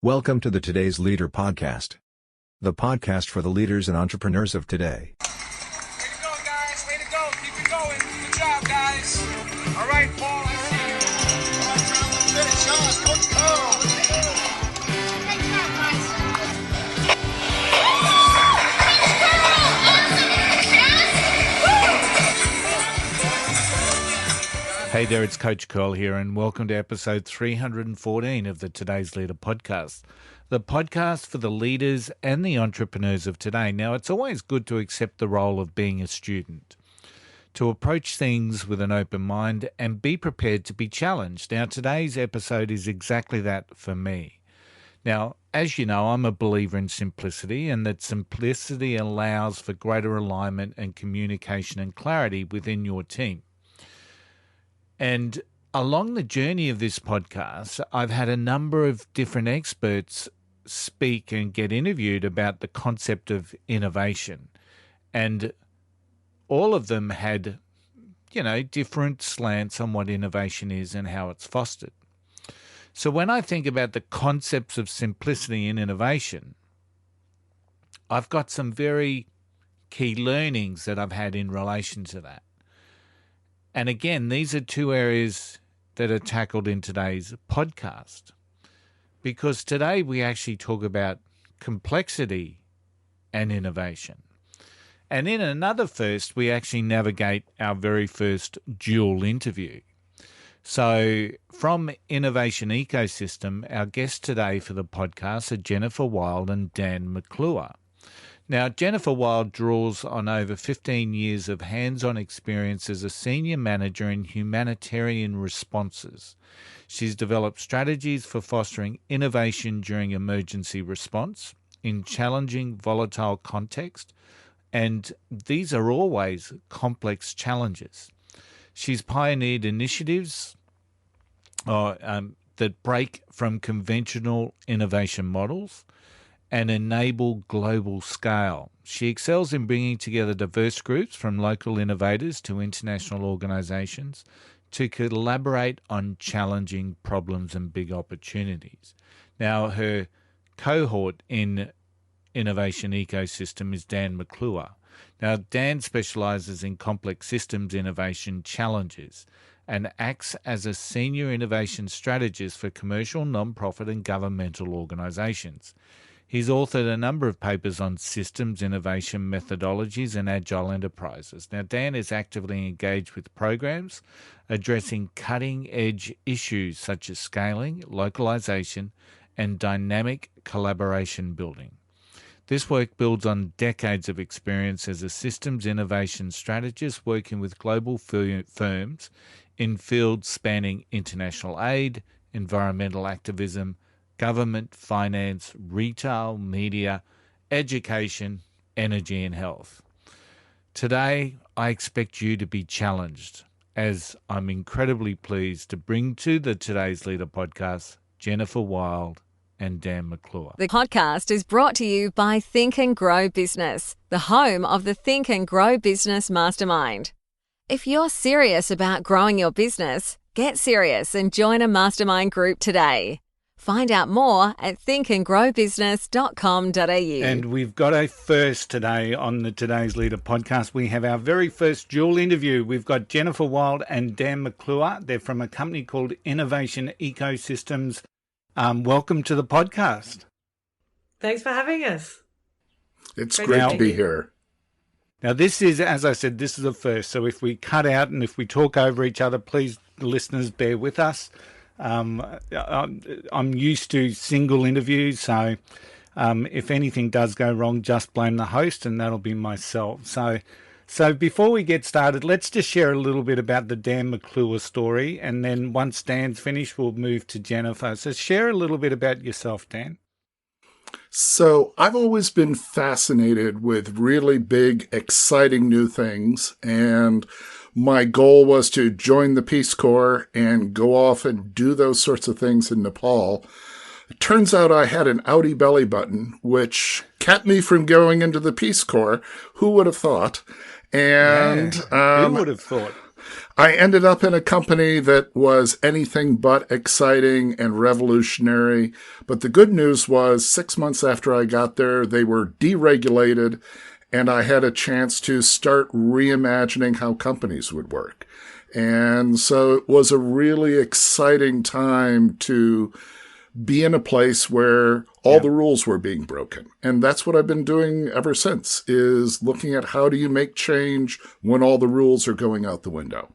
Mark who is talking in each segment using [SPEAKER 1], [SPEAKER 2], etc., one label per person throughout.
[SPEAKER 1] Welcome to the Today's Leader podcast, the podcast for the leaders and entrepreneurs of today.
[SPEAKER 2] Way to go, guys. Way to go. Keep it going. Good job, guys. All right, Paul, I see you. All right, Charlie, finish on. Coach Carl.
[SPEAKER 3] Great job, guys.
[SPEAKER 4] Hey there, it's Coach Carl here, and welcome to episode 314 of the Today's Leader podcast, the podcast for the leaders and the entrepreneurs of today. Now, it's always good to accept the role of being a student, to approach things with an open mind and be prepared to be challenged. Now, today's episode is exactly that for me. Now, as you know, I'm a believer in simplicity, and that simplicity allows for greater alignment and communication and clarity within your team. And along the journey of this podcast, I've had a number of different experts speak and get interviewed about the concept of innovation. And all of them had, different slants on what innovation is and how it's fostered. So when I think about the concepts of simplicity and innovation, I've got some very key learnings that I've had in relation to that. And again, these are two areas that are tackled in today's podcast, because today we actually talk about complexity and innovation. And in another first, we actually navigate our very first dual interview. So from Innovation Ecosystem, our guests today for the podcast are Jennifer Wilde and Dan McClure. Now, Jennifer Wilde draws on over 15 years of hands-on experience as a senior manager in humanitarian responses. She's developed strategies for fostering innovation during emergency response in challenging, volatile context, and these are always complex challenges. She's pioneered initiatives that break from conventional innovation models and enable global scale. She excels in bringing together diverse groups from local innovators to international organisations to collaborate on challenging problems and big opportunities. Now, her cohort in Innovation Ecosystem is Dan McClure. Now, Dan specialises in complex systems innovation challenges and acts as a senior innovation strategist for commercial, non-profit and governmental organisations. He's authored a number of papers on systems, innovation, methodologies, and agile enterprises. Now, Dan is actively engaged with programs addressing cutting-edge issues such as scaling, localization, and dynamic collaboration building. This work builds on decades of experience as a systems innovation strategist working with global firms in fields spanning international aid, environmental activism, government, finance, retail, media, education, energy and health. Today, I expect you to be challenged, as I'm incredibly pleased to bring to the Today's Leader podcast Jennifer Wilde and Dan McClure.
[SPEAKER 5] The podcast is brought to you by Think and Grow Business, the home of the Think and Grow Business Mastermind. If you're serious about growing your business, get serious and join a mastermind group today. Find out more at thinkandgrowbusiness.com.au.
[SPEAKER 4] And we've got a first today on the Today's Leader podcast. We have our very first dual interview. We've got Jennifer Wilde and Dan McClure. They're from a company called Innovation Ecosystems. Welcome to the podcast.
[SPEAKER 6] Thanks for having us.
[SPEAKER 7] It's great to be here.
[SPEAKER 4] Now, this is, as I said, this is a first. So if we cut out and if we talk over each other, please, listeners, bear with us. I'm used to single interviews, so if anything does go wrong, just blame the host, and that'll be myself. So before we get started, let's just share a little bit about the Dan McClure story, and then once Dan's finished, we'll move to Jennifer. So share a little bit about yourself, Dan.
[SPEAKER 7] So I've always been fascinated with really big, exciting new things, and my goal was to join the Peace Corps and go off and do those sorts of things in Nepal. It turns out I had an outie belly button, which kept me from going into the Peace Corps. Who would have thought? And
[SPEAKER 4] who would have thought?
[SPEAKER 7] I ended up in a company that was anything but exciting and revolutionary. But the good news was 6 months after I got there, they were deregulated, and I had a chance to start reimagining how companies would work. And so it was a really exciting time to be in a place where all the rules were being broken. And that's what I've been doing ever since, is looking at how do you make change when all the rules are going out the window.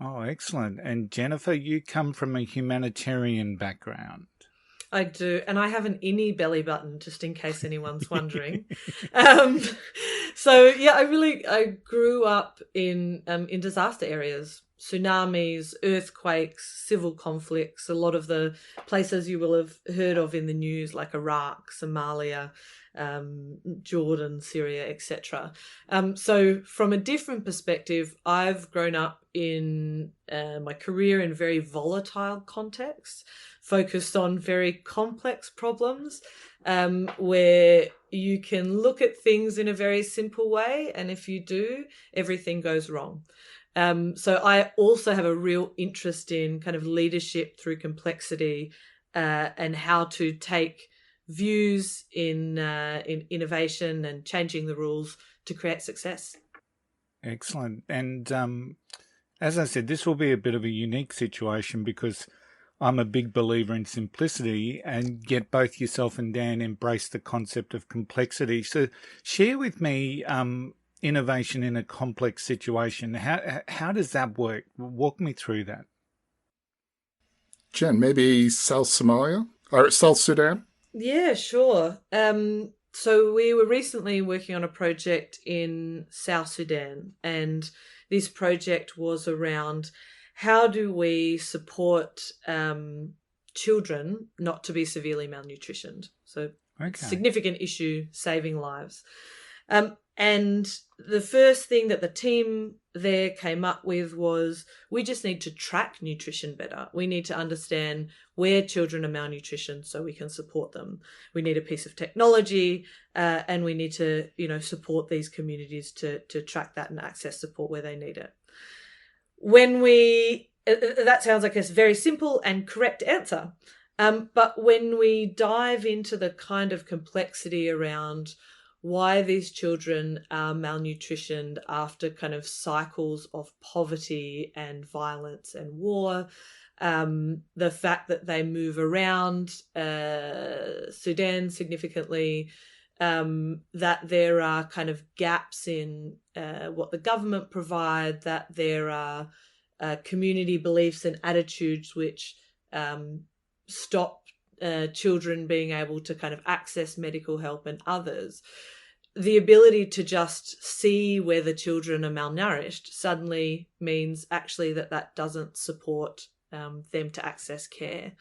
[SPEAKER 4] Oh, excellent. And Jennifer, you come from a humanitarian background.
[SPEAKER 6] I do, and I have an innie belly button, just in case anyone's wondering. I grew up in disaster areas, tsunamis, earthquakes, civil conflicts. A lot of the places you will have heard of in the news, like Iraq, Somalia, Jordan, Syria, etc. So from a different perspective, I've grown up in my career in very volatile contexts, focused on very complex problems, where you can look at things in a very simple way, and if you do, everything goes wrong. So I also have a real interest in kind of leadership through complexity, and how to take views in innovation and changing the rules to create success.
[SPEAKER 4] Excellent. And as I said, this will be a bit of a unique situation because I'm a big believer in simplicity, and yet both yourself and Dan embrace the concept of complexity. So share with me innovation in a complex situation. How does that work? Walk me through that.
[SPEAKER 7] Jen, maybe South Somalia or South Sudan?
[SPEAKER 6] Yeah, sure. So we were recently working on a project in South Sudan, and this project was around how do we support children not to be severely malnutritioned. So significant issue, saving lives. And the first thing that the team there came up with was we just need to track nutrition better. We need to understand where children are malnutritioned so we can support them. We need a piece of technology, and we need to, support these communities to track that and access support where they need it. That sounds like a very simple and correct answer. But when we dive into the kind of complexity around why these children are malnutritioned after kind of cycles of poverty and violence and war, the fact that they move around Sudan significantly, that there are kind of gaps in what the government provide, that there are community beliefs and attitudes which stop children being able to kind of access medical help and others. The ability to just see whether children are malnourished suddenly means actually that doesn't support them to access care.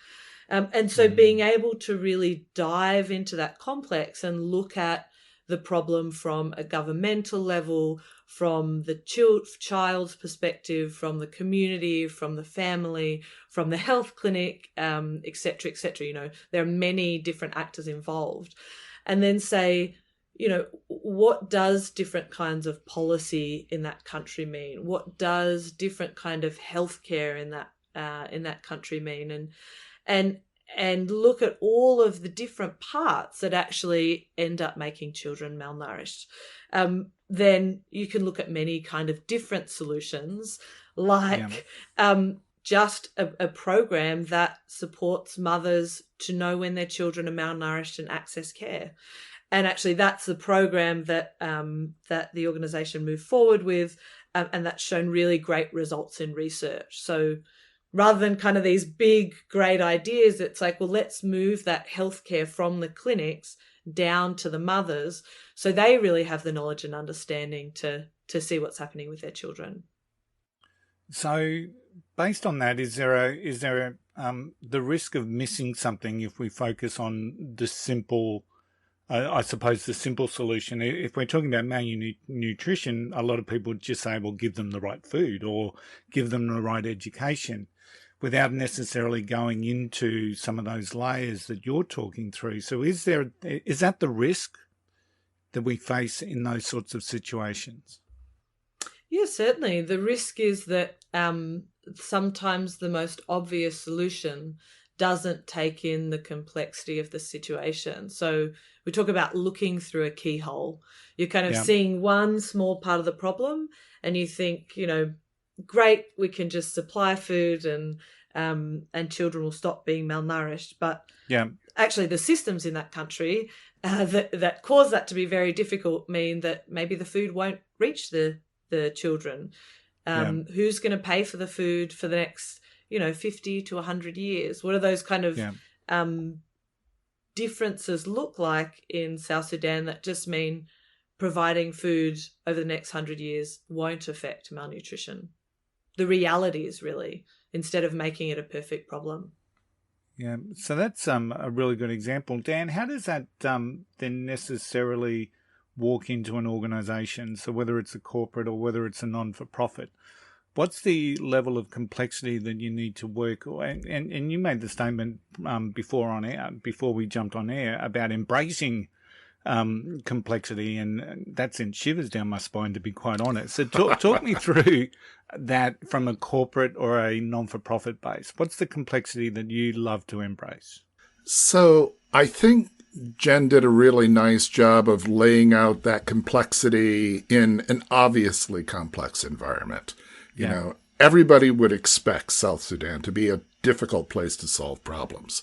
[SPEAKER 6] And so being able to really dive into that complex and look at the problem from a governmental level, from the child's perspective, from the community, from the family, from the health clinic, et cetera, et cetera. There are many different actors involved. And then say, what does different kinds of policy in that country mean? What does different kind of healthcare in that country mean? And look at all of the different parts that actually end up making children malnourished. Then you can look at many kind of different solutions, like just a program that supports mothers to know when their children are malnourished and access care. And actually, that's the program that the organisation moved forward with, and that's shown really great results in research. So rather than kind of these big, great ideas, it's like, well, let's move that healthcare from the clinics down to the mothers so they really have the knowledge and understanding to see what's happening with their children.
[SPEAKER 4] So based on that, is there the risk of missing something if we focus on the simple, I suppose the simple solution? If we're talking about malnutrition, a lot of people just say, well, give them the right food or give them the right education, without necessarily going into some of those layers that you're talking through. So is that the risk that we face in those sorts of situations?
[SPEAKER 6] Yeah, certainly. The risk is that sometimes the most obvious solution doesn't take in the complexity of the situation. So we talk about looking through a keyhole. You're kind of
[SPEAKER 4] Yeah.
[SPEAKER 6] seeing one small part of the problem and you think, great, we can just supply food and children will stop being malnourished. But
[SPEAKER 4] Yeah.
[SPEAKER 6] actually the systems in that country that cause that to be very difficult mean that maybe the food won't reach the children. Who's going to pay for the food for the next 50 to 100 years? What do those kind of differences look like in South Sudan that just mean providing food over the next 100 years won't affect malnutrition? The reality is really, instead of making it a perfect problem.
[SPEAKER 4] Yeah, so that's a really good example. Dan, how does that then necessarily walk into an organisation? So whether it's a corporate or whether it's a non-for-profit, what's the level of complexity that you need to work? And you made the statement before we jumped on air about embracing complexity, and that sent shivers down my spine, to be quite honest. So talk me through that from a corporate or a non-for-profit base. What's the complexity that you love to embrace?
[SPEAKER 7] So I think Jen did a really nice job of laying out that complexity in an obviously complex environment. You know, everybody would expect South Sudan to be a difficult place to solve problems.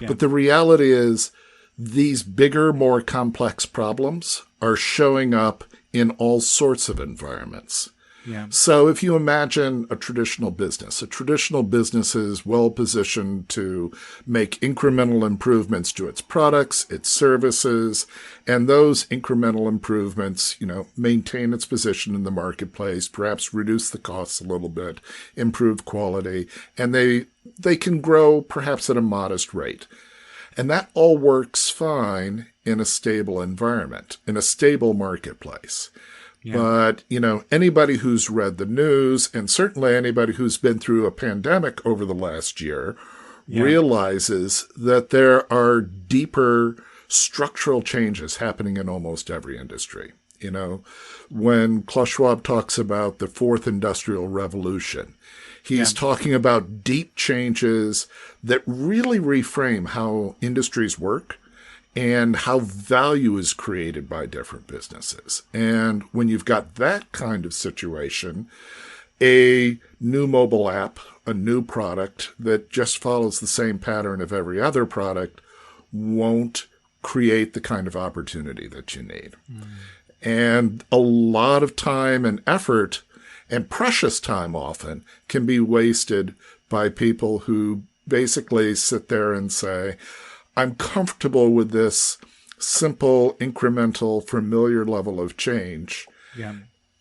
[SPEAKER 7] Yeah. But the reality is these bigger, more complex problems are showing up in all sorts of environments. Yeah. So if you imagine a traditional business is well positioned to make incremental improvements to its products, its services, and those incremental improvements, maintain its position in the marketplace, perhaps reduce the costs a little bit, improve quality, and they can grow perhaps at a modest rate. And that all works fine in a stable environment, in a stable marketplace. Yeah. But, anybody who's read the news, and certainly anybody who's been through a pandemic over the last year, realizes that there are deeper structural changes happening in almost every industry. When Klaus Schwab talks about the fourth industrial revolution, he's talking about deep changes that really reframe how industries work and how value is created by different businesses. And when you've got that kind of situation, a new mobile app, a new product that just follows the same pattern of every other product won't create the kind of opportunity that you need. And a lot of time and effort, and precious time often, can be wasted by people who basically sit there and say, I'm comfortable with this simple, incremental, familiar level of change,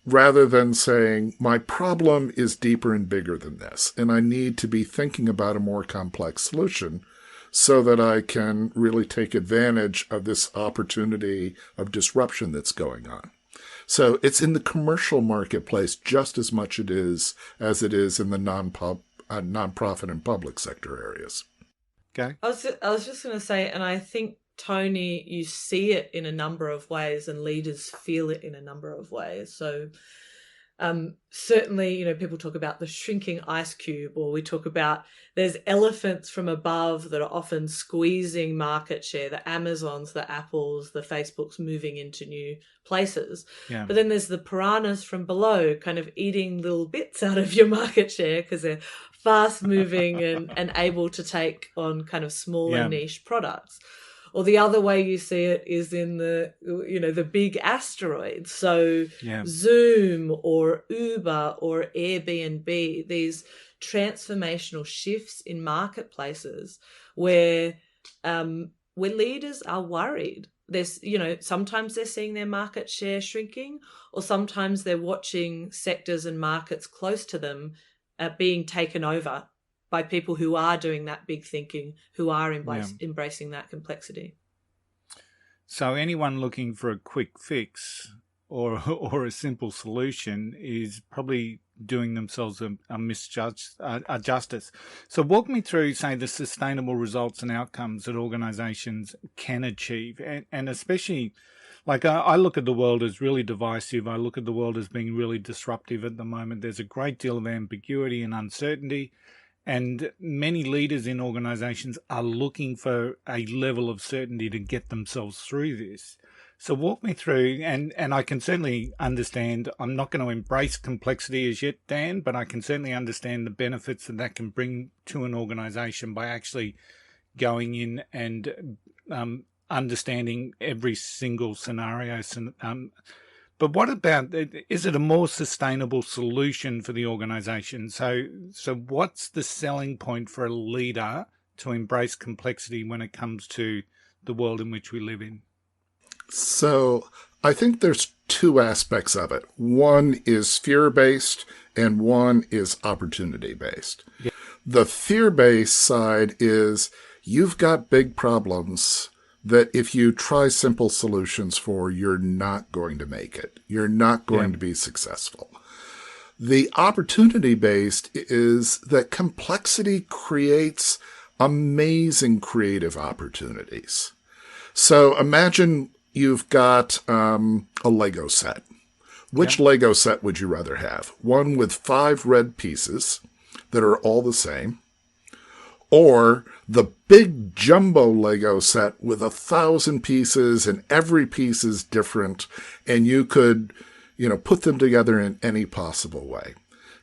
[SPEAKER 7] rather than saying, my problem is deeper and bigger than this, and I need to be thinking about a more complex solution so that I can really take advantage of this opportunity of disruption that's going on. So it's in the commercial marketplace just as much as it is in the nonprofit and public sector areas.
[SPEAKER 4] Okay.
[SPEAKER 6] I was just going to say, and I think, Tony, you see it in a number of ways and leaders feel it in a number of ways. So certainly, people talk about the shrinking ice cube, or we talk about there's elephants from above that are often squeezing market share, the Amazons, the Apples, the Facebooks moving into new places. Yeah. But then there's the piranhas from below kind of eating little bits out of your market share because they're fast moving and able to take on kind of smaller niche products. Or the other way you see it is in the big asteroids. So Zoom or Uber or Airbnb, these transformational shifts in marketplaces where leaders are worried. There's, sometimes they're seeing their market share shrinking, or sometimes they're watching sectors and markets close to them being taken over by people who are doing that big thinking, who are embracing that complexity.
[SPEAKER 4] So anyone looking for a quick fix or a simple solution is probably doing themselves a justice. So walk me through, say, the sustainable results and outcomes that organisations can achieve, and especially, like I look at the world as really divisive. I look at the world as being really disruptive at the moment. There's a great deal of ambiguity and uncertainty, and many leaders in organisations are looking for a level of certainty to get themselves through this. So walk me through, and I can certainly understand, I'm not going to embrace complexity as yet, Dan, but I can certainly understand the benefits that can bring to an organisation by actually going in and understanding every single scenario. But what about, is it a more sustainable solution for the organisation? So what's the selling point for a leader to embrace complexity when it comes to the world in which we live in?
[SPEAKER 7] So I think there's two aspects of it. One is fear-based and one is opportunity-based. Yeah. The fear-based side is you've got big problems that if you try simple solutions for, you're not going to make it. You're not going to be successful. The opportunity-based is that complexity creates amazing creative opportunities. So imagine you've got a Lego set. Which Lego set would you rather have? One with 5 red pieces that are all the same, or the big jumbo Lego set with 1,000 pieces and every piece is different and you could, put them together in any possible way.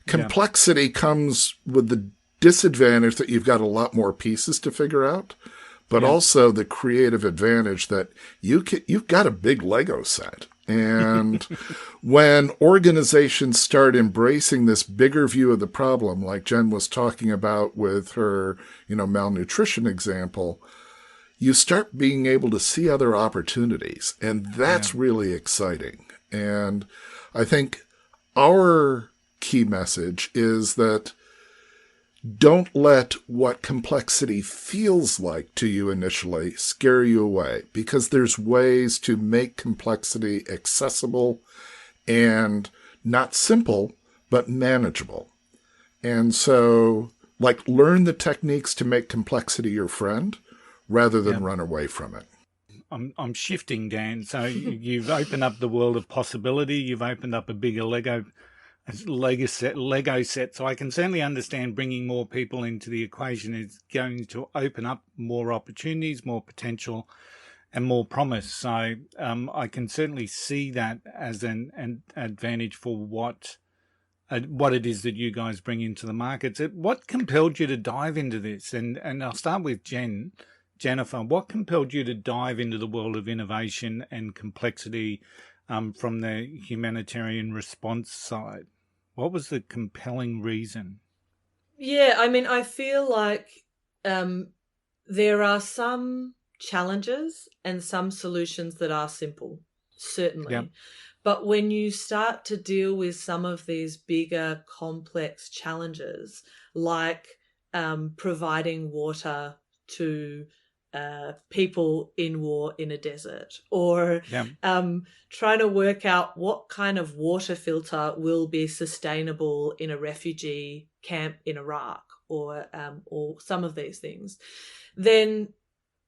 [SPEAKER 7] Complexity comes with the disadvantage that you've got a lot more pieces to figure out, but also the creative advantage that you've got a big Lego set. And when organizations start embracing this bigger view of the problem, like Jen was talking about with her, malnutrition example, you start being able to see other opportunities. And that's really exciting. And I think our key message is that don't let what complexity feels like to you initially scare you away, because there's ways to make complexity accessible and not simple, but manageable. And so, learn the techniques to make complexity your friend rather than run away from it.
[SPEAKER 4] I'm shifting, Dan. So you've opened up the world of possibility. You've opened up a bigger Lego set. So I can certainly understand bringing more people into the equation is going to open up more opportunities, more potential, and more promise. So I can certainly see that as an advantage for what it is that you guys bring into the markets. What compelled you to dive into this? And I'll start with Jennifer. What compelled you to dive into the world of innovation and complexity from the humanitarian response side? What was the compelling reason?
[SPEAKER 6] Yeah, I feel like there are some challenges and some solutions that are simple, certainly. Yep. But when you start to deal with some of these bigger, complex challenges, like providing water to people in war in a desert, or trying to work out what kind of water filter will be sustainable in a refugee camp in Iraq, or some of these things, then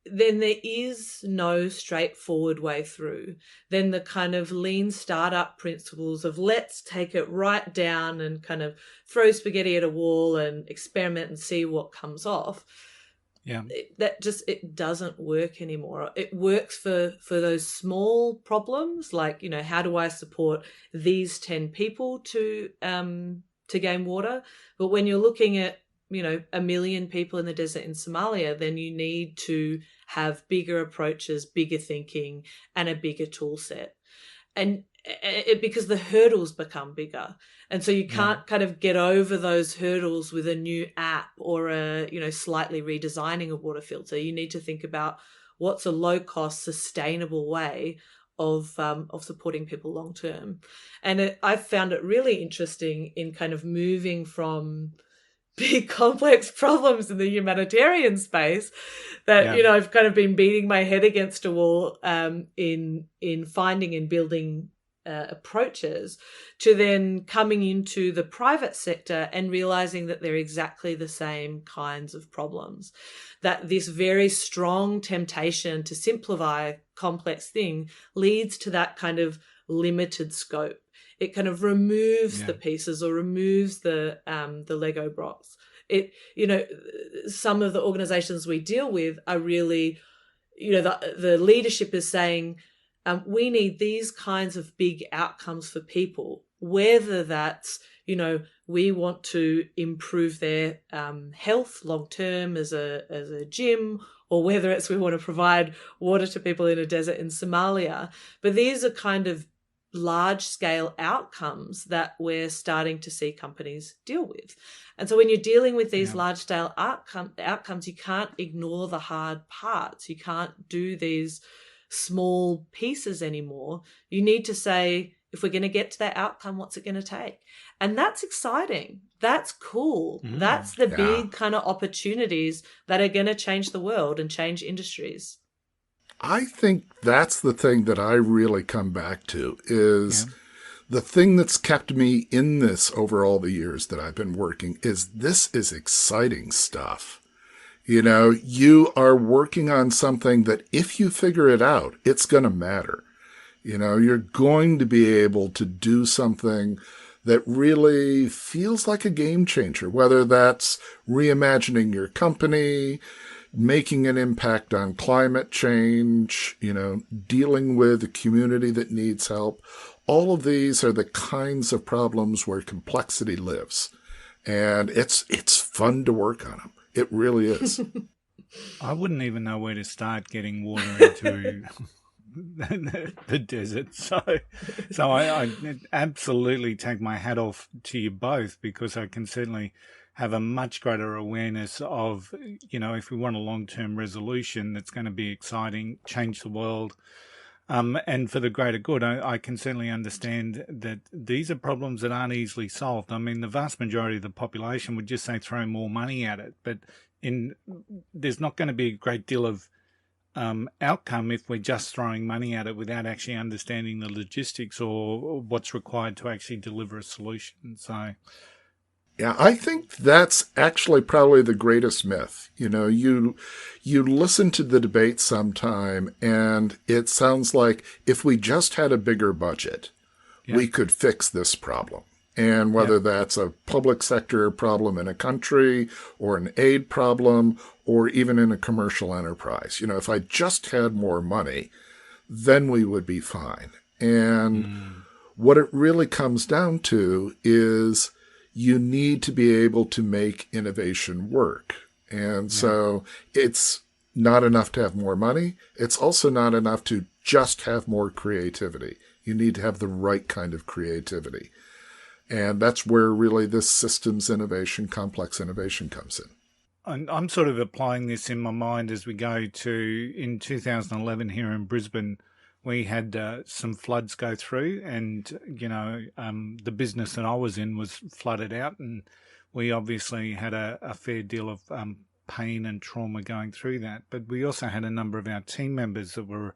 [SPEAKER 6] there is no straightforward way through. Then the kind of lean startup principles of let's take it right down and kind of throw spaghetti at a wall and experiment and see what comes off. Yeah, it doesn't work anymore. It works for those small problems, like, how do I support these 10 people to gain water? But when you're looking at 1 million people in the desert in Somalia, then you need to have bigger approaches, bigger thinking, and a bigger tool set. And because the hurdles become bigger. And so you can't kind of get over those hurdles with a new app or slightly redesigning a water filter. You need to think about what's a low-cost, sustainable way of supporting people long term. And I've found it really interesting in kind of moving from big complex problems in the humanitarian space that I've kind of been beating my head against a wall in finding and building approaches to then coming into the private sector and realizing that they're exactly the same kinds of problems. That this very strong temptation to simplify complex thing leads to that kind of limited scope. It kind of removes the pieces or removes the Lego blocks. It, some of the organizations we deal with are really, the leadership is saying, we need these kinds of big outcomes for people, whether that's, we want to improve their health long term as a gym, or whether it's we want to provide water to people in a desert in Somalia. But these are kind of large scale outcomes that we're starting to see companies deal with. And so when you're dealing with these large scale outcomes, you can't ignore the hard parts. You can't do these small pieces anymore. You need to say, if we're going to get to that outcome, what's it going to take? And that's exciting. That's cool. That's the big kind of opportunities that are going to change the world and change industries.
[SPEAKER 7] I think that's the thing that I really come back to is the thing that's kept me in this over all the years that I've been working is this is exciting stuff. You are working on something that if you figure it out, it's going to matter. You're going to be able to do something that really feels like a game changer, whether that's reimagining your company, making an impact on climate change, dealing with a community that needs help. All of these are the kinds of problems where complexity lives. And it's fun to work on them. It really is.
[SPEAKER 4] I wouldn't even know where to start getting water into the desert. So I absolutely take my hat off to you both, because I can certainly have a much greater awareness of, if we want a long-term resolution that's going to be exciting, change the world, and for the greater good. I can certainly understand that these are problems that aren't easily solved. I mean, the vast majority of the population would just say throw more money at it, but there's not going to be a great deal of outcome if we're just throwing money at it without actually understanding the logistics or what's required to actually deliver a solution. So,
[SPEAKER 7] yeah, I think that's actually probably the greatest myth. You listen to the debate sometime, and it sounds like if we just had a bigger budget, we could fix this problem. And whether that's a public sector problem in a country or an aid problem or even in a commercial enterprise, if I just had more money, then we would be fine. And what it really comes down to is you need to be able to make innovation work. And so it's not enough to have more money. It's also not enough to just have more creativity. You need to have the right kind of creativity. And that's where really this systems innovation, complex innovation comes in.
[SPEAKER 4] I'm sort of applying this in my mind as we go to, in 2011 here in Brisbane, we had some floods go through, and, the business that I was in was flooded out, and we obviously had a fair deal of pain and trauma going through that. But we also had a number of our team members that were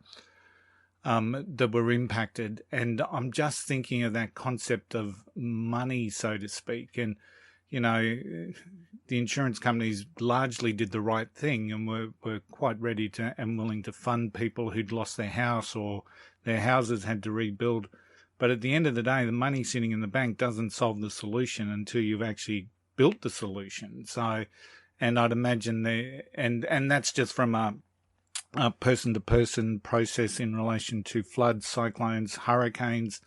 [SPEAKER 4] impacted. And I'm just thinking of that concept of money, so to speak. And, the insurance companies largely did the right thing and were quite ready to and willing to fund people who'd lost their house or their houses had to rebuild. But at the end of the day, the money sitting in the bank doesn't solve the solution until you've actually built the solution. So, and I'd imagine and that's just from a person-to-person process in relation to floods, cyclones, hurricanes.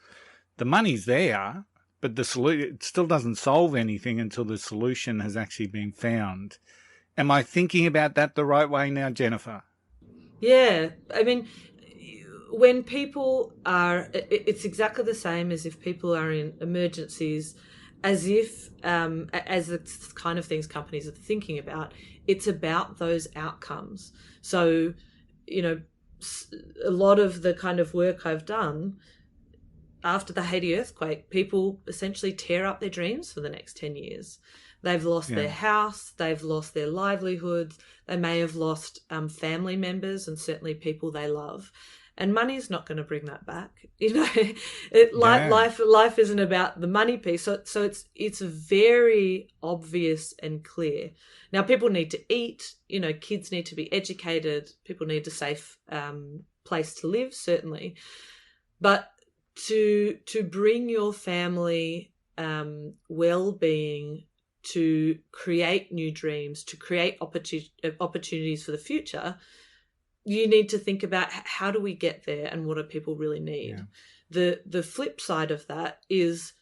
[SPEAKER 4] The money's there, but it still doesn't solve anything until the solution has actually been found. Am I thinking about that the right way now, Jennifer?
[SPEAKER 6] Yeah. I mean, when people it's exactly the same as if people are in emergencies, as if, as the kind of things companies are thinking about, it's about those outcomes. So, a lot of the kind of work I've done after the Haiti earthquake, people essentially tear up their dreams for the next 10 years. They've lost their house, they've lost their livelihoods, they may have lost family members and certainly people they love. and money's not going to bring that back. Life isn't about the money piece. So it's very obvious and clear. Now, people need to eat. Kids need to be educated. People need a safe place to live, certainly. But to bring your family well-being, to create new dreams, to create opportunities for the future, you need to think about how do we get there and what do people really need. Yeah. The flip side of that is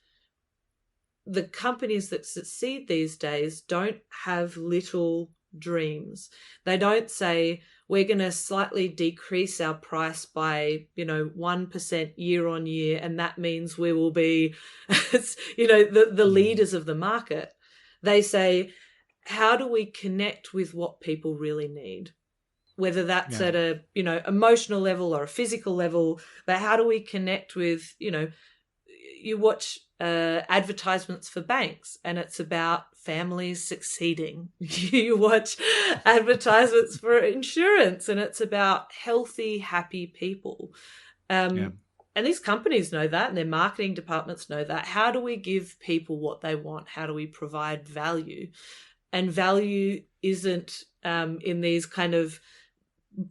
[SPEAKER 6] the companies that succeed these days don't have little dreams. They don't say, we're going to slightly decrease our price by, 1% year on year, and that means we will be, the leaders of the market. They say, how do we connect with what people really need? Whether that's at a, emotional level or a physical level, but how do we connect with, you watch advertisements for banks and it's about families succeeding. You watch advertisements for insurance and it's about healthy, happy people. And these companies know that, and their marketing departments know that. How do we give people what they want? How do we provide value? And value isn't in these kind of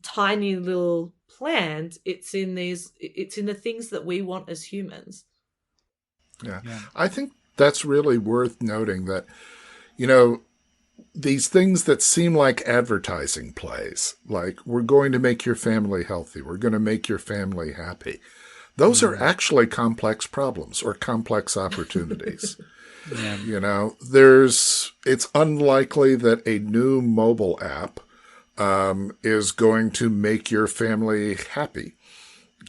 [SPEAKER 6] tiny little plans. It's in the things that we want as humans.
[SPEAKER 7] Yeah. I think that's really worth noting that, these things that seem like advertising plays, like we're going to make your family healthy, we're going to make your family happy. Those are actually complex problems or complex opportunities. It's unlikely that a new mobile app is going to make your family happy.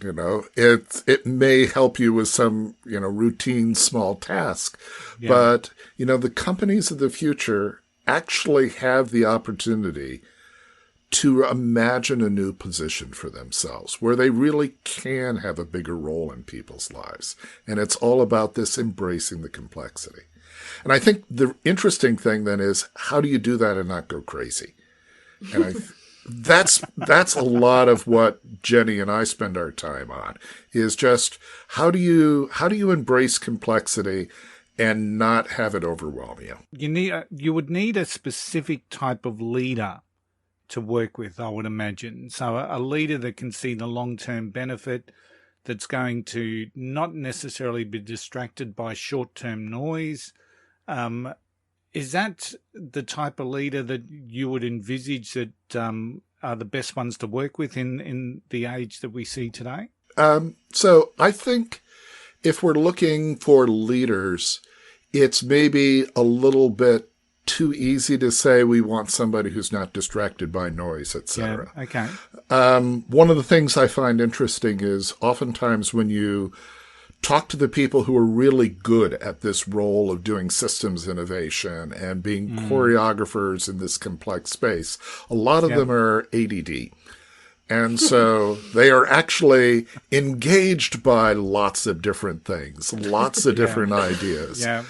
[SPEAKER 7] It may help you with some, routine small task, but, the companies of the future actually have the opportunity to imagine a new position for themselves where they really can have a bigger role in people's lives. And it's all about this embracing the complexity. And I think the interesting thing then is, how do you do that and not go crazy? And that's a lot of what Jenny and I spend our time on, is just how do you embrace complexity and not have it overwhelm you?
[SPEAKER 4] You would need a specific type of leader to work with, I would imagine. So a leader that can see the long-term benefit, that's going to not necessarily be distracted by short-term noise. Is that the type of leader that you would envisage that are the best ones to work with in the age that we see today?
[SPEAKER 7] So I think if we're looking for leaders, it's maybe a little bit too easy to say we want somebody who's not distracted by noise, etc.
[SPEAKER 4] Yeah, okay.
[SPEAKER 7] One of the things I find interesting is oftentimes when you talk to the people who are really good at this role of doing systems innovation and being choreographers in this complex space, a lot of them are ADD. And so they are actually engaged by lots of different things, lots of different ideas.
[SPEAKER 4] Yeah.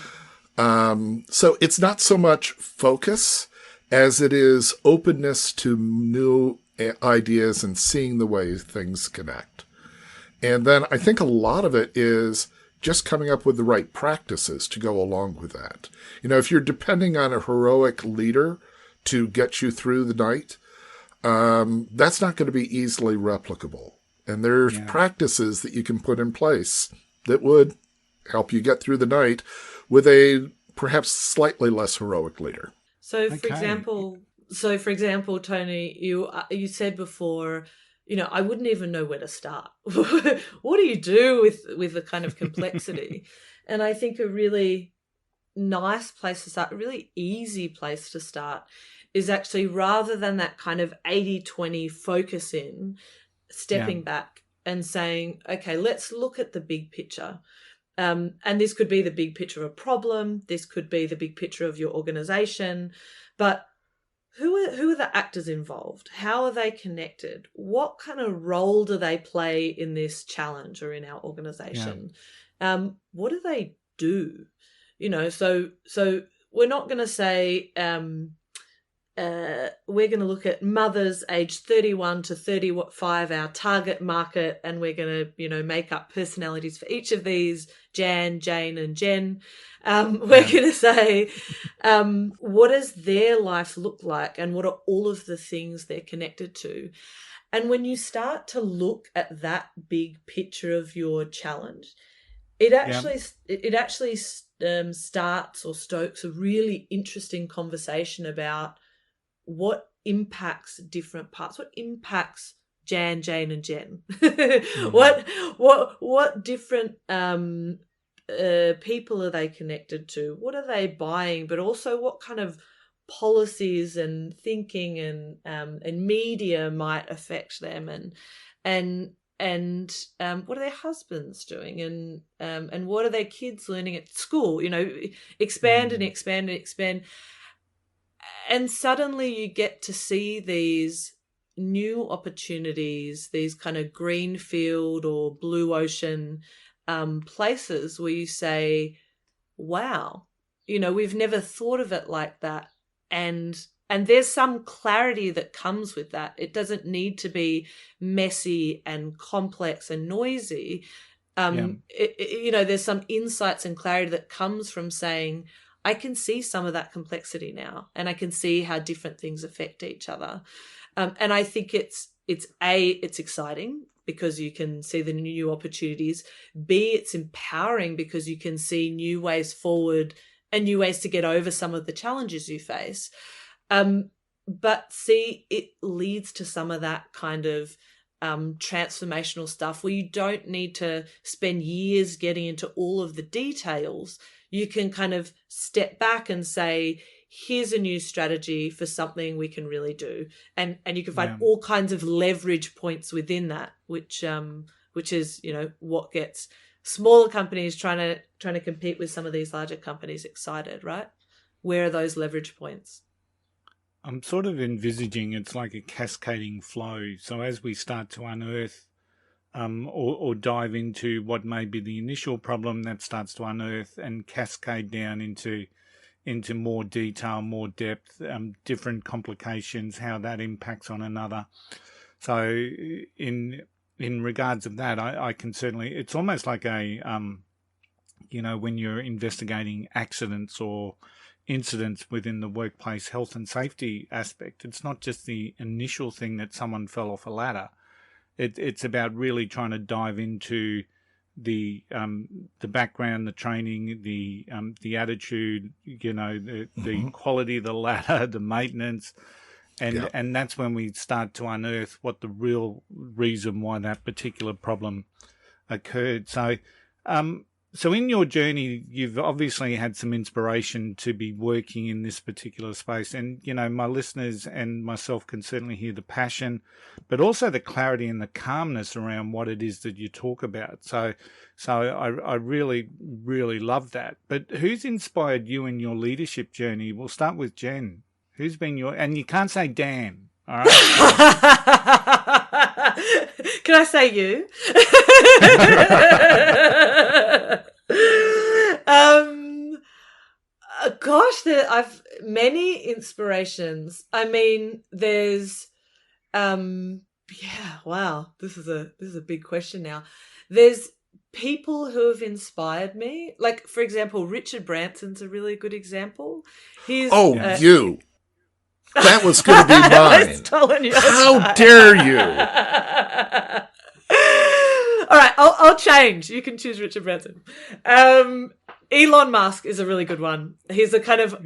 [SPEAKER 7] So it's not so much focus as it is openness to new ideas and seeing the way things connect. And then I think a lot of it is just coming up with the right practices to go along with that. If you're depending on a heroic leader to get you through the night, that's not going to be easily replicable. And there's practices that you can put in place that would help you get through the night with a perhaps slightly less heroic leader.
[SPEAKER 6] So, for example, Tony, you said before, I wouldn't even know where to start. What do you do with the kind of complexity? And I think a really nice place to start, a really easy place to start, is actually, rather than that kind of 80-20 focus in, stepping back and saying, okay, let's look at the big picture. And this could be the big picture of a problem. This could be the big picture of your organization. But who are the actors involved? How are they connected? What kind of role do they play in this challenge or in our organization? What do they do? So we're not going to say, we're going to look at mothers aged 31 to 35, our target market, and we're going to, make up personalities for each of these, Jan, Jane, and Jen. We're going to say, what does their life look like, and what are all of the things they're connected to? And when you start to look at that big picture of your challenge, it actually starts or stokes a really interesting conversation about what impacts different parts, what impacts Jan, Jane, and Jen. What different people are they connected to? What are they buying? But also, what kind of policies and thinking and media might affect them, and what are their husbands doing, and what are their kids learning at school? Expand and expand and expand. And suddenly you get to see these new opportunities, these kind of greenfield or blue ocean places where you say, wow, we've never thought of it like that. And there's some clarity that comes with that. It doesn't need to be messy and complex and noisy. There's some insights and clarity that comes from saying, I can see some of that complexity now, and I can see how different things affect each other. And I think it's exciting because you can see the new opportunities. B, it's empowering because you can see new ways forward and new ways to get over some of the challenges you face. But C, it leads to some of that kind of transformational stuff where you don't need to spend years getting into all of the details. You can kind of step back and say, here's a new strategy for something we can really do. And you can find all kinds of leverage points within that, which is, what gets smaller companies trying to compete with some of these larger companies excited, right? Where are those leverage points?
[SPEAKER 4] I'm sort of envisaging it's like a cascading flow. So as we start to unearth or dive into what may be the initial problem, that starts to unearth and cascade down into more detail, more depth, different complications, how that impacts on another. So in regards of that, I can certainly, it's almost like a, when you're investigating accidents or incidents within the workplace health and safety aspect, it's not just the initial thing that someone fell off a ladder. It's about really trying to dive into the background, the training, the attitude, the quality of the ladder, the maintenance, and that's when we start to unearth what the real reason why that particular problem occurred. So in your journey, you've obviously had some inspiration to be working in this particular space. And, my listeners and myself can certainly hear the passion, but also the clarity and the calmness around what it is that you talk about. So I really, really love that. But who's inspired you in your leadership journey? We'll start with Jen. Who's been and you can't say Dan, all right?
[SPEAKER 6] Can I say you? Gosh, I've many inspirations. I mean, there's wow, this is a big question now. There's people who have inspired me. Like, for example, Richard Branson's a really good example. He's
[SPEAKER 7] you. That was going to be mine. How dare you?
[SPEAKER 6] All right, I'll change. You can choose Richard Branson. Elon Musk is a really good one. He's a kind of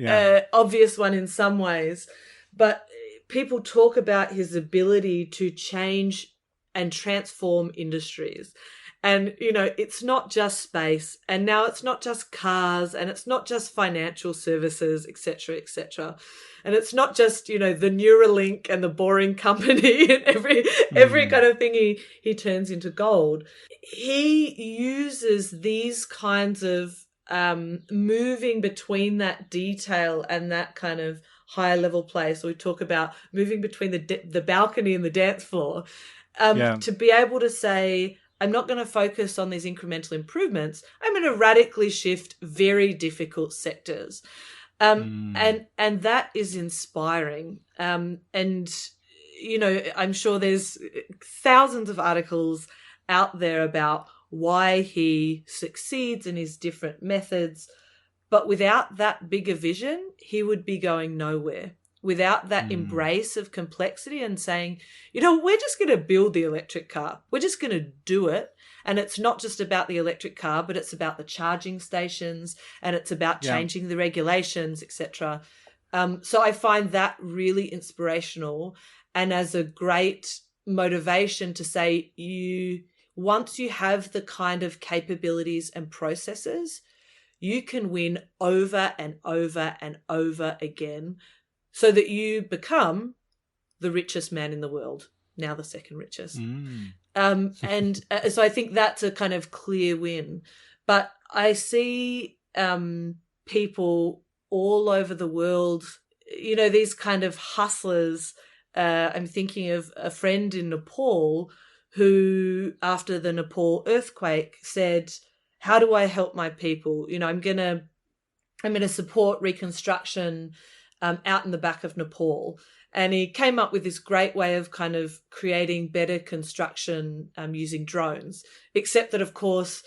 [SPEAKER 6] obvious one in some ways, but people talk about his ability to change and transform industries. And, it's not just space, and now it's not just cars, and it's not just financial services, et cetera, et cetera. And it's not just, the Neuralink and the Boring Company and every kind of thing he turns into gold. He uses these kinds of moving between that detail and that kind of higher level place. So we talk about moving between the balcony and the dance floor to be able to say, I'm not going to focus on these incremental improvements. I'm going to radically shift very difficult sectors. And that is inspiring. And I'm sure there's thousands of articles out there about why he succeeds in his different methods. But without that bigger vision, he would be going nowhere. Without that embrace of complexity and saying, we're just going to build the electric car. We're just going to do it. And it's not just about the electric car, but it's about the charging stations, and it's about changing the regulations, etc. So I find that really inspirational, and as a great motivation to say, once you have the kind of capabilities and processes, you can win over and over and over again, so that you become the richest man in the world, now the second richest. So I think that's a kind of clear win. But I see people all over the world, these kind of hustlers. I'm thinking of a friend in Nepal who, after the Nepal earthquake, said, how do I help my people? I'm going to support reconstruction out in the back of Nepal. And he came up with this great way of kind of creating better construction using drones, except that, of course,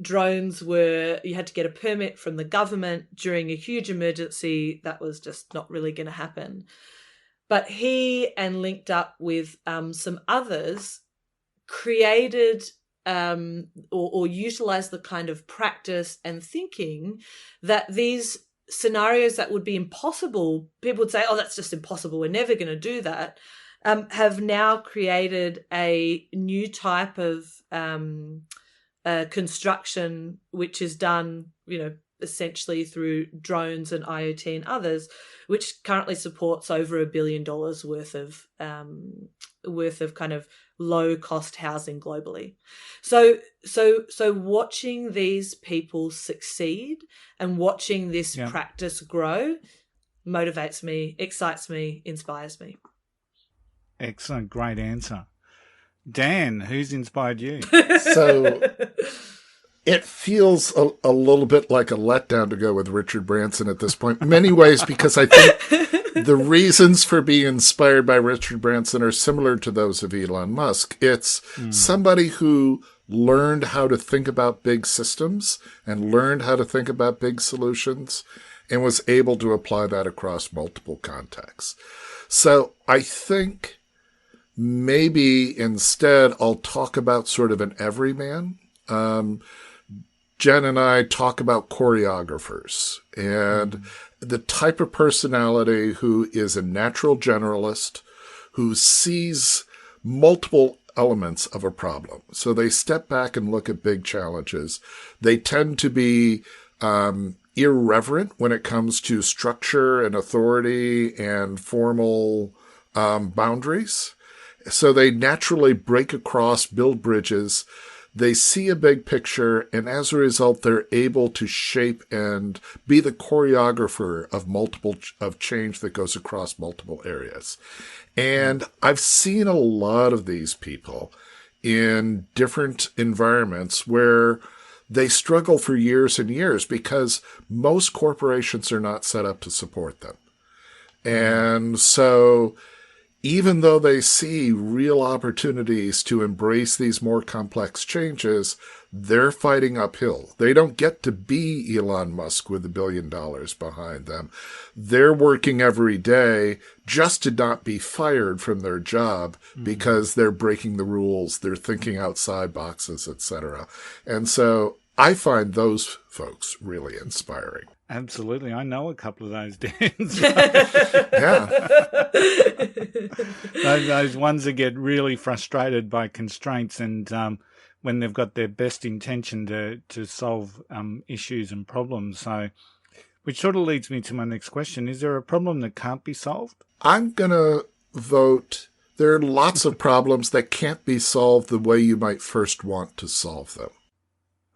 [SPEAKER 6] drones you had to get a permit from the government during a huge emergency. That was just not really going to happen. But he, and linked up with some others, created or utilized the kind of practice and thinking that these scenarios that would be impossible, people would say, oh, that's just impossible, we're never going to do that, have now created a new type of construction, which is done, essentially through drones and IoT and others, which currently supports over $1 billion worth of kind of low cost housing globally. So watching these people succeed and watching this practice grow motivates me, excites me, inspires me.
[SPEAKER 4] Excellent. Great answer. Dan, who's inspired you?
[SPEAKER 7] So it feels a little bit like a letdown to go with Richard Branson at this point, in many ways, because I think the reasons for being inspired by Richard Branson are similar to those of Elon Musk. It's somebody who learned how to think about big systems and learned how to think about big solutions and was able to apply that across multiple contexts. So I think maybe instead I'll talk about sort of an everyman. Jen and I talk about choreographers and the type of personality who is a natural generalist, who sees multiple elements of a problem. So they step back and look at big challenges. They tend to be irreverent when it comes to structure and authority and formal boundaries. So they naturally break across, build bridges. They see a big picture, and as a result, they're able to shape and be the choreographer of change that goes across multiple areas. And I've seen a lot of these people in different environments where they struggle for years and years because most corporations are not set up to support them. And so even though they see real opportunities to embrace these more complex changes, they're fighting uphill. They don't get to be Elon Musk with $1 billion behind them. They're working every day just to not be fired from their job because they're breaking the rules, they're thinking outside boxes, etc. And so I find those folks really inspiring.
[SPEAKER 4] Absolutely. I know a couple of those, Dans.
[SPEAKER 7] Yeah.
[SPEAKER 4] Those ones that get really frustrated by constraints and when they've got their best intention to solve issues and problems. So, which sort of leads me to my next question. Is there a problem that can't be solved?
[SPEAKER 7] I'm going to vote. There are lots of problems that can't be solved the way you might first want to solve them.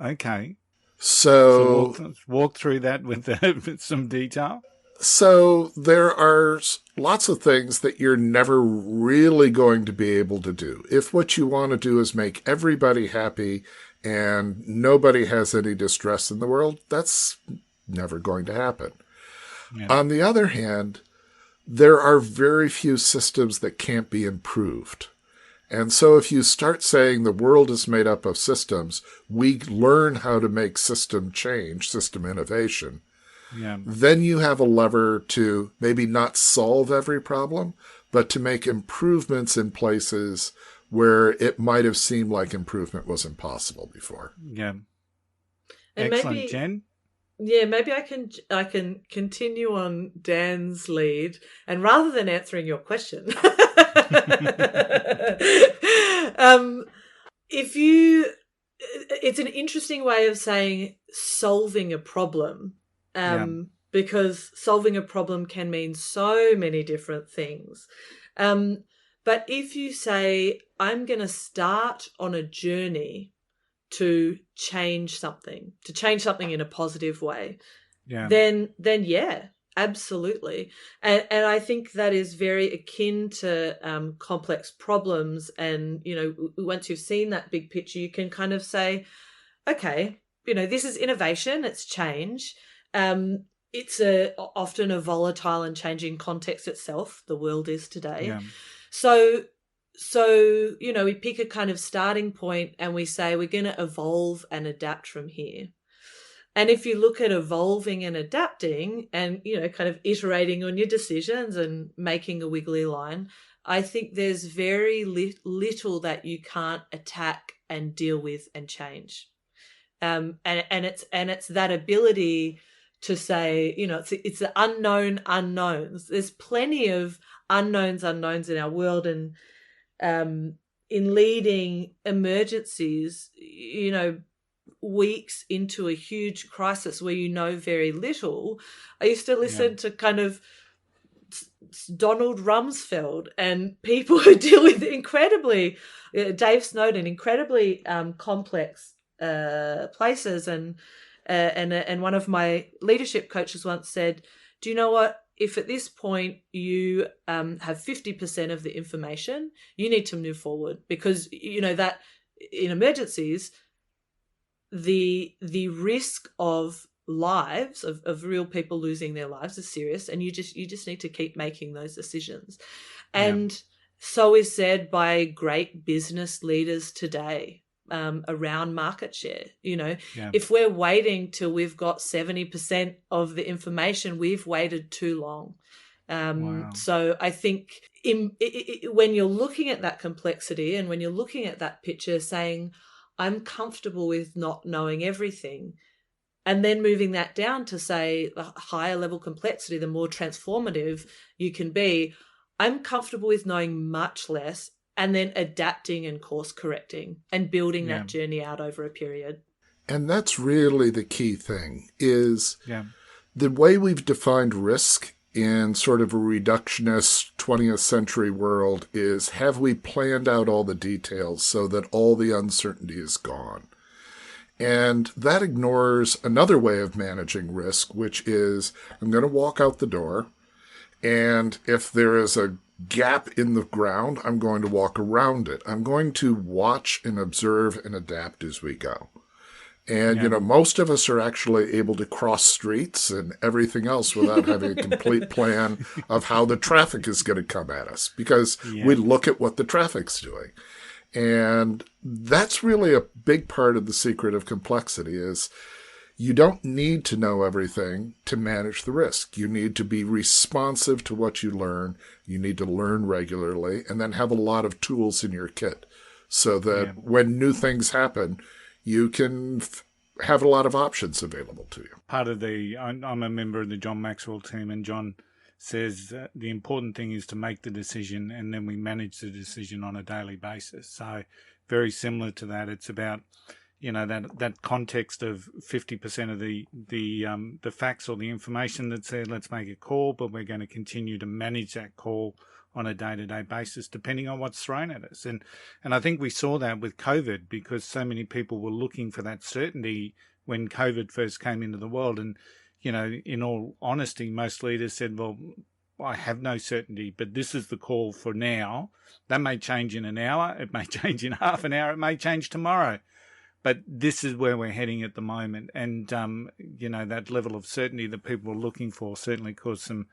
[SPEAKER 4] Okay.
[SPEAKER 7] So
[SPEAKER 4] walk through that with some detail.
[SPEAKER 7] So there are lots of things that you're never really going to be able to do. If what you want to do is make everybody happy and nobody has any distress in the world, that's never going to happen.
[SPEAKER 4] Yeah.
[SPEAKER 7] On the other hand, there are very few systems that can't be improved. And so if you start saying the world is made up of systems, we learn how to make system change, system innovation,
[SPEAKER 4] Yeah.
[SPEAKER 7] then you have a lever to maybe not solve every problem, but to make improvements in places where it might have seemed like improvement was impossible before.
[SPEAKER 4] Yeah.
[SPEAKER 6] And
[SPEAKER 4] Excellent,
[SPEAKER 6] maybe,
[SPEAKER 4] Jen.
[SPEAKER 6] yeah, maybe I can continue on Dan's lead, and rather than answering your question, it's an interesting way of saying solving a problem, because solving a problem can mean so many different things. But if you say, I'm going to start on a journey to change something in a positive way, then yeah, absolutely. And I think that is very akin to complex problems. And, once you've seen that big picture, you can kind of say, okay, this is innovation, it's change. It's often a volatile and changing context itself. The world is today.
[SPEAKER 4] Yeah.
[SPEAKER 6] So, we pick a kind of starting point and we say we're going to evolve and adapt from here. And if you look at evolving and adapting and, kind of iterating on your decisions and making a wiggly line, I think there's very little that you can't attack and deal with and change. And it's that ability to say, it's the unknown unknowns. There's plenty of unknowns in our world, and in leading emergencies, weeks into a huge crisis where very little. I used to listen to kind of Donald Rumsfeld and people who deal with incredibly, Dave Snowden, incredibly complex places. And one of my leadership coaches once said, do you know what? If at this point you have 50% of the information, you need to move forward, because that in emergencies, the risk of lives of real people losing their lives is serious, and you just need to keep making those decisions. And so is said by great business leaders today. Around market share, if we're waiting till we've got 70% of the information, we've waited too long. So I think when you're looking at that complexity and when you're looking at that picture, saying, I'm comfortable with not knowing everything, and then moving that down to say the higher level complexity, the more transformative you can be, I'm comfortable with knowing much less, and then adapting and course correcting and building that journey out over a period.
[SPEAKER 7] And that's really the key thing, is the way we've defined risk in sort of a reductionist 20th century world is, have we planned out all the details so that all the uncertainty is gone? And that ignores another way of managing risk, which is, I'm going to walk out the door, and if there is a gap in the ground, I'm going to walk around it. I'm going to watch and observe and adapt as we go. And, most of us are actually able to cross streets and everything else without having a complete plan of how the traffic is going to come at us, because we look at what the traffic's doing. And that's really a big part of the secret of complexity, is you don't need to know everything to manage the risk. You need to be responsive to what you learn. You need to learn regularly, and then have a lot of tools in your kit so that when new things happen, you can have a lot of options available to you.
[SPEAKER 4] I'm a member of the John Maxwell team, and John says the important thing is to make the decision, and then we manage the decision on a daily basis. So very similar to that, it's about that context of 50% of the facts or the information that said, let's make a call, but we're going to continue to manage that call on a day-to-day basis, depending on what's thrown at us. And I think we saw that with COVID, because so many people were looking for that certainty when COVID first came into the world. And, in all honesty, most leaders said, well, I have no certainty, but this is the call for now. That may change in an hour. It may change in half an hour. It may change tomorrow. But this is where we're heading at the moment. And, that level of certainty that people were looking for certainly caused some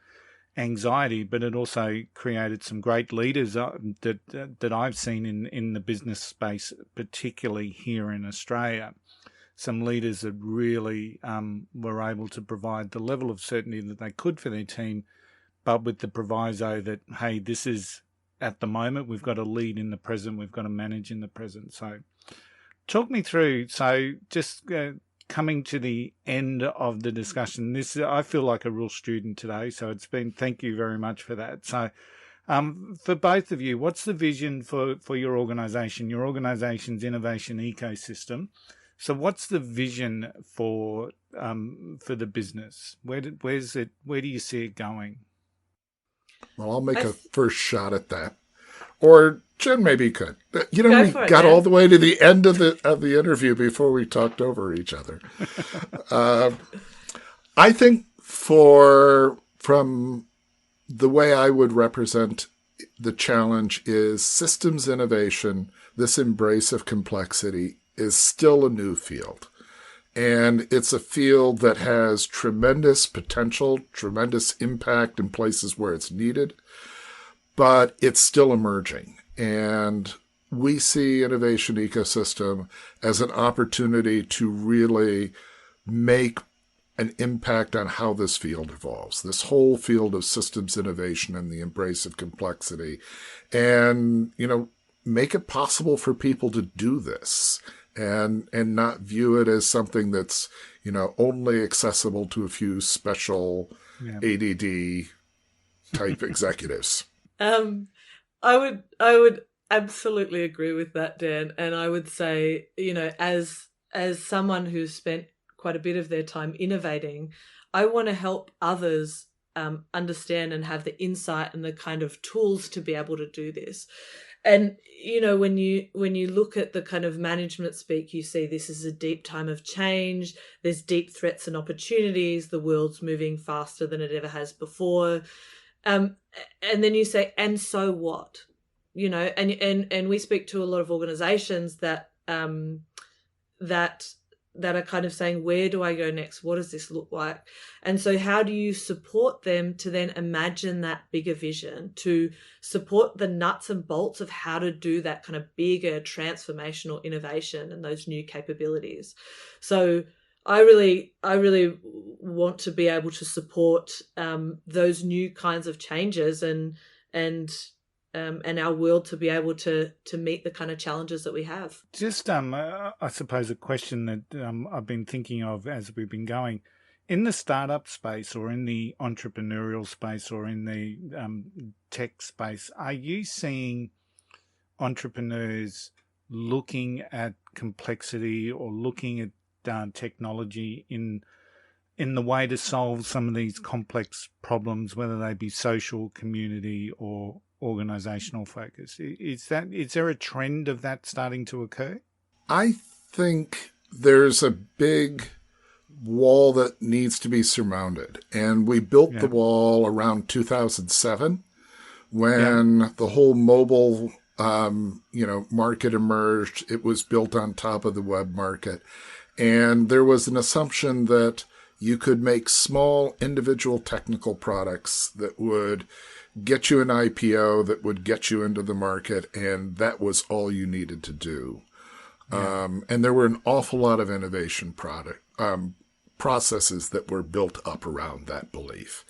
[SPEAKER 4] anxiety, but it also created some great leaders that I've seen in the business space, particularly here in Australia. Some leaders that really were able to provide the level of certainty that they could for their team, but with the proviso that, hey, this is at the moment, we've got to lead in the present, we've got to manage in the present. So talk me through, just coming to the end of the discussion, I feel like a real student today, so thank you very much for that. So for both of you, what's the vision for your organisation, your organisation's innovation ecosystem? So what's the vision for the business? Where do you see it going?
[SPEAKER 7] Well, I'll make a first shot at that. Or Jen maybe could. We got all the way to the end of the interview before we talked over each other. I think from the way I would represent the challenge is systems innovation, this embrace of complexity, is still a new field. And it's a field that has tremendous potential, tremendous impact in places where it's needed, but it's still emerging. And we see innovation ecosystem as an opportunity to really make an impact on how this field evolves, this whole field of systems innovation and the embrace of complexity, and, make it possible for people to do this and not view it as something that's, only accessible to a few special ADD type executives.
[SPEAKER 6] I would absolutely agree with that, Dan. And I would say, as someone who's spent quite a bit of their time innovating, I want to help others understand and have the insight and the kind of tools to be able to do this. And, when you look at the kind of management speak, you see this is a deep time of change. There's deep threats and opportunities. The world's moving faster than it ever has before. And then you say, and so what? And we speak to a lot of organizations that are kind of saying, where do I go next? What does this look like? And so how do you support them to then imagine that bigger vision, to support the nuts and bolts of how to do that kind of bigger transformational innovation and those new capabilities? So I really want to be able to support those new kinds of changes and our world to be able to meet the kind of challenges that we have.
[SPEAKER 4] Just, I suppose, a question that I've been thinking of as we've been going. In the startup space or in the entrepreneurial space or in the tech space, are you seeing entrepreneurs looking at complexity or looking at technology in the way to solve some of these complex problems, whether they be social, community, or organizational focus? Is there a trend of that starting to occur?
[SPEAKER 7] I think there's a big wall that needs to be surmounted. And we built the wall around 2007 when the whole mobile market emerged. It was built on top of the web market. And there was an assumption that you could make small individual technical products that would get you an IPO, that would get you into the market, and that was all you needed to do. And there were an awful lot of innovation processes that were built up around that belief.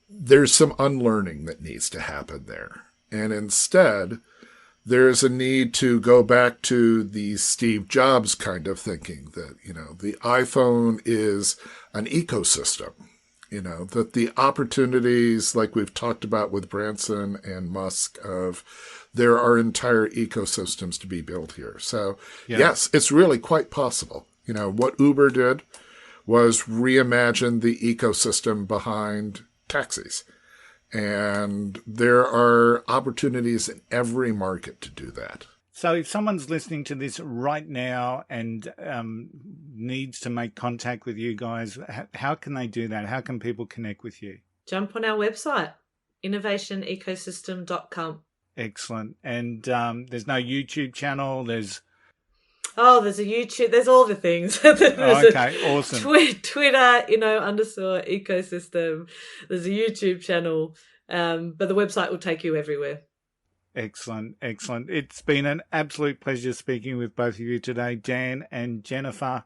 [SPEAKER 7] There's some unlearning that needs to happen there. And instead, there's a need to go back to the Steve Jobs kind of thinking that, the iPhone is an ecosystem, that the opportunities, like we've talked about with Branson and Musk, there are entire ecosystems to be built here. So, yes, it's really quite possible. What Uber did was reimagine the ecosystem behind taxis. And there are opportunities in every market to do that.
[SPEAKER 4] So if someone's listening to this right now and needs to make contact with you guys, how can they do that? How can people connect with you?
[SPEAKER 6] Jump on our website, innovationecosystem.com.
[SPEAKER 4] Excellent. And there's no YouTube channel?
[SPEAKER 6] Oh, there's a YouTube. There's all the things.
[SPEAKER 4] Okay, awesome.
[SPEAKER 6] Twitter, _ ecosystem. There's a YouTube channel, but the website will take you everywhere.
[SPEAKER 4] Excellent, excellent. It's been an absolute pleasure speaking with both of you today, Jan and Jennifer.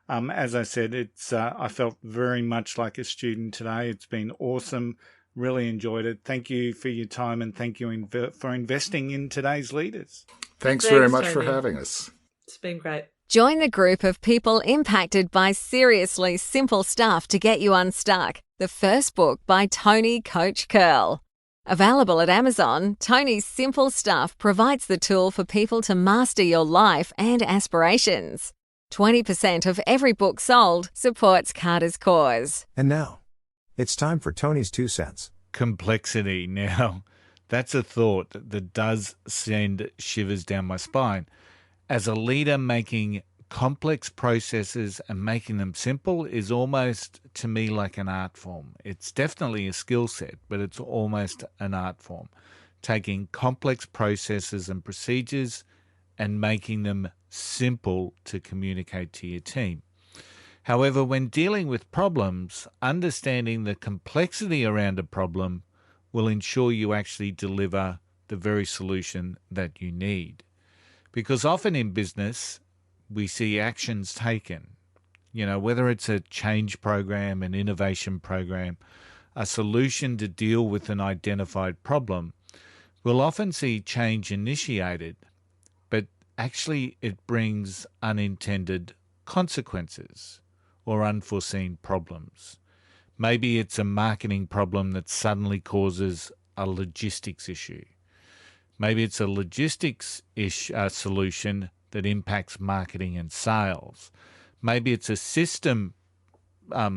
[SPEAKER 4] As I said, I felt very much like a student today. It's been awesome. Really enjoyed it. Thank you for your time, and thank you for investing in today's leaders.
[SPEAKER 7] Thanks very much
[SPEAKER 6] Tony.
[SPEAKER 7] for having us.
[SPEAKER 6] It's been great.
[SPEAKER 5] Join the group of people impacted by seriously simple stuff to get you unstuck. The first book by Tony Coach Curl. Available at Amazon, Tony's Simple Stuff provides the tool for people to master your life and aspirations. 20% of every book sold supports Carter's cause.
[SPEAKER 1] And now, it's time for Tony's 2 cents.
[SPEAKER 4] Complexity. Now, that's a thought that does send shivers down my spine. As a leader, making complex processes and making them simple is almost, to me, like an art form. It's definitely a skill set, but it's almost an art form. Taking complex processes and procedures and making them simple to communicate to your team. However, when dealing with problems, understanding the complexity around a problem will ensure you actually deliver the very solution that you need. Because often in business, we see actions taken, whether it's a change program, an innovation program, a solution to deal with an identified problem. We'll often see change initiated, but actually it brings unintended consequences or unforeseen problems. Maybe it's a marketing problem that suddenly causes a logistics issue. Maybe it's a logistics solution that impacts marketing and sales. Maybe it's a system, a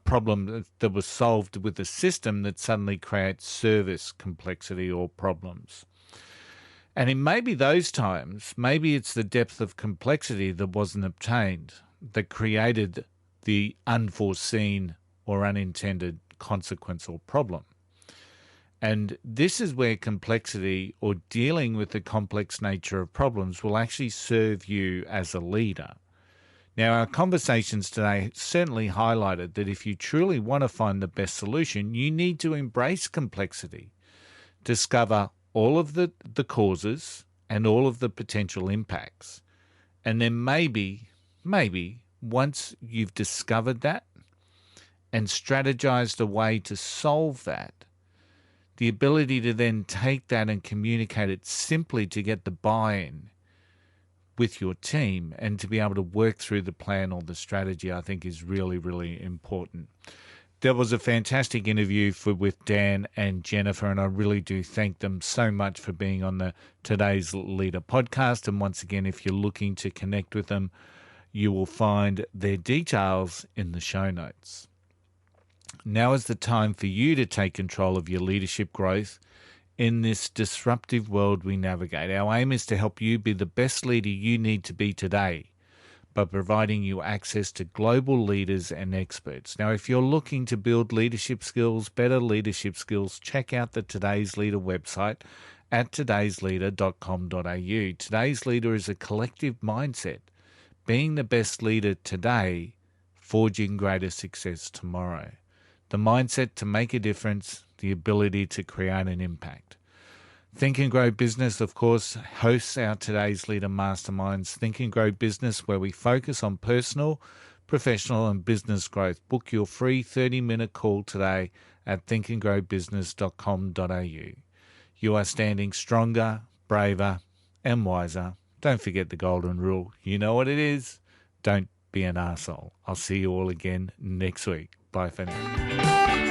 [SPEAKER 4] problem that was solved with a system that suddenly creates service complexity or problems. And in maybe those times, maybe it's the depth of complexity that wasn't obtained that created the unforeseen or unintended consequence or problem. And this is where complexity or dealing with the complex nature of problems will actually serve you as a leader. Now, our conversations today certainly highlighted that if you truly want to find the best solution, you need to embrace complexity, discover all of the causes and all of the potential impacts. And then maybe once you've discovered that and strategized a way to solve that, the ability to then take that and communicate it simply to get the buy-in with your team and to be able to work through the plan or the strategy, I think is really, really important. There was a fantastic interview with Dan and Jennifer, and I really do thank them so much for being on the Today's Leader podcast. And once again, if you're looking to connect with them, you will find their details in the show notes. Now is the time for you to take control of your leadership growth in this disruptive world we navigate. Our aim is to help you be the best leader you need to be today by providing you access to global leaders and experts. Now, if you're looking to build leadership skills, better leadership skills, check out the Today's Leader website at todaysleader.com.au. Today's Leader is a collective mindset, being the best leader today, forging greater success tomorrow. The mindset to make a difference, the ability to create an impact. Think and Grow Business, of course, hosts our Today's Leader Masterminds. Think and Grow Business, where we focus on personal, professional and business growth. Book your free 30-minute call today at thinkandgrowbusiness.com.au. You are standing stronger, braver and wiser. Don't forget the golden rule. You know what it is. Don't be an arsehole. I'll see you all again next week. Bye for now.